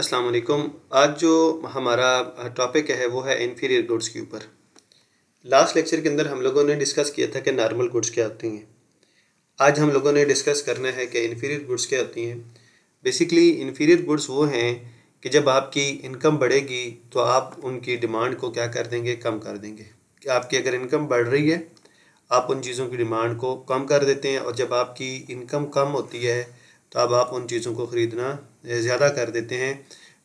अस्सलाम वालेकुम। आज जो हमारा टॉपिक है वो है इन्फीरियर गुड्स के ऊपर। लास्ट लेक्चर के अंदर हम लोगों ने डिस्कस किया था कि नॉर्मल गुड्स क्या होती हैं। आज हम लोगों ने डिस्कस करना है कि इन्फीरियर गुड्स क्या होती हैं। बेसिकली इन्फीरियर गुड्स वो हैं कि जब आपकी इनकम बढ़ेगी तो आप उनकी डिमांड को क्या कर देंगे, कम कर देंगे। कि आपकी अगर इनकम बढ़ रही है आप उन चीज़ों की डिमांड को कम कर देते हैं, और जब आपकी इनकम कम होती है तो अब आप उन चीज़ों को ख़रीदना ज़्यादा कर देते हैं।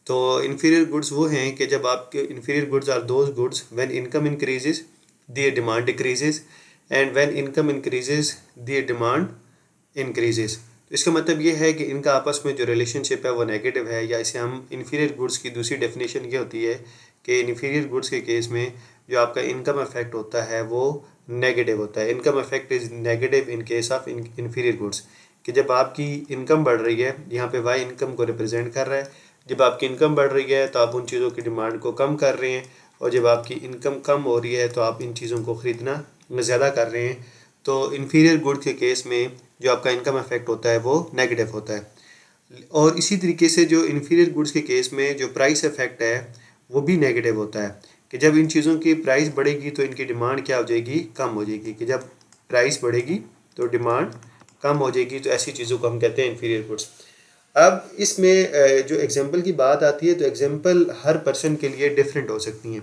तो इन्फीरियर गुड्स वो हैं कि जब आपके inferior goods are those goods when income increases their demand decreases, and when income increases their demand increases. तो इसका मतलब ये है कि इनका आपस में जो रिलेशनशिप है वो नेगेटिव है, या इसे हम इन्फीरियर गुड्स की दूसरी डेफिनेशन ये होती है कि इन्फीरियर गुड्स के केस में जो आपका इनकम इफेक्ट होता है वो नेगेटिव होता है। Income effect is negative in case of inferior goods. कि जब आपकी इनकम बढ़ रही है, यहाँ पे वाई इनकम को रिप्रेजेंट कर रहा है, जब आपकी इनकम बढ़ रही है तो आप उन चीज़ों की डिमांड को कम कर रहे हैं, और जब आपकी इनकम कम हो रही है तो आप इन चीज़ों को ख़रीदना ज़्यादा कर रहे हैं। तो इन्फीरियर गुड के केस में जो आपका इनकम इफेक्ट होता है वो नेगेटिव होता है। और इसी तरीके से जो इन्फीरियर गुड्स के केस में जो प्राइस इफेक्ट है वो भी नेगेटिव होता है। कि जब इन चीज़ों की प्राइस बढ़ेगी तो इनकी डिमांड क्या हो जाएगी, कम हो जाएगी। कि जब प्राइस बढ़ेगी तो डिमांड कम हो जाएगी, तो ऐसी चीज़ों को हम कहते हैं इन्फीरियर गुड्स। अब इसमें जो एग्जांपल की बात आती है तो एग्जांपल हर पर्सन के लिए डिफरेंट हो सकती हैं।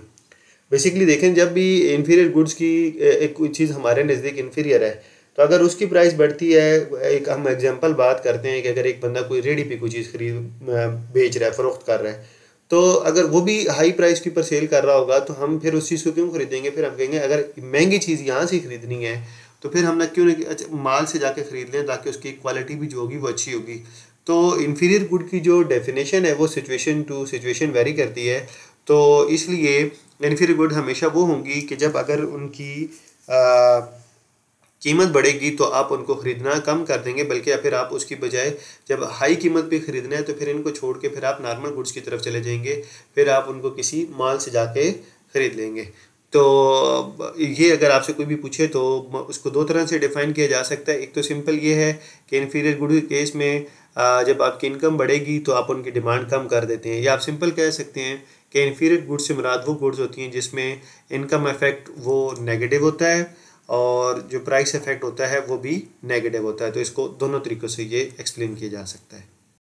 बेसिकली देखें, जब भी इन्फीरियर गुड्स की एक कोई चीज़ हमारे नज़दीक इन्फीरियर है तो अगर उसकी प्राइस बढ़ती है, एक हम एग्जांपल बात करते हैं कि अगर एक बंदा कोई रेडी पे कोई चीज़ बेच रहा है, फ़रोख्त कर रहा है, तो अगर वो भी हाई प्राइस के ऊपर सेल कर रहा होगा तो हम फिर उस चीज़ को क्यों खरीदेंगे। फिर हम कहेंगे अगर महंगी चीज़ यहाँ से ख़रीदनी है तो फिर हम ना क्यों नहीं अच्छा माल से जाके ख़रीद लें, ताकि उसकी क्वालिटी भी जो होगी वो अच्छी होगी। तो इन्फीरियर गुड की जो डेफिनेशन है वो सिचुएशन टू सिचुएशन वेरी करती है। तो इसलिए इन्फीरियर गुड हमेशा वो होंगी कि जब अगर उनकी कीमत बढ़ेगी तो आप उनको ख़रीदना कम कर देंगे, बल्कि या फिर आप उसकी बजाय जब हाई कीमत पे ख़रीदना है तो फिर इनको छोड़ के फिर आप नॉर्मल गुड्स की तरफ चले जाएंगे, फिर आप उनको किसी मॉल से जाके ख़रीद लेंगे। तो ये अगर आपसे कोई भी पूछे तो उसको दो तरह से डिफ़ाइन किया जा सकता है। एक तो सिंपल ये है कि इन्फीरियर गुड के केस में जब आपकी इनकम बढ़ेगी तो आप उनकी डिमांड कम कर देते हैं, या आप सिंपल कह सकते हैं कि इन्फीरियर गुड्स से मुराद वो गुड्स होती हैं जिसमें इनकम इफेक्ट वो नेगेटिव होता है और जो प्राइस इफेक्ट होता है वो भी नेगेटिव होता है। तो इसको दोनों तरीक़ों से ये एक्सप्लेन किया जा सकता है।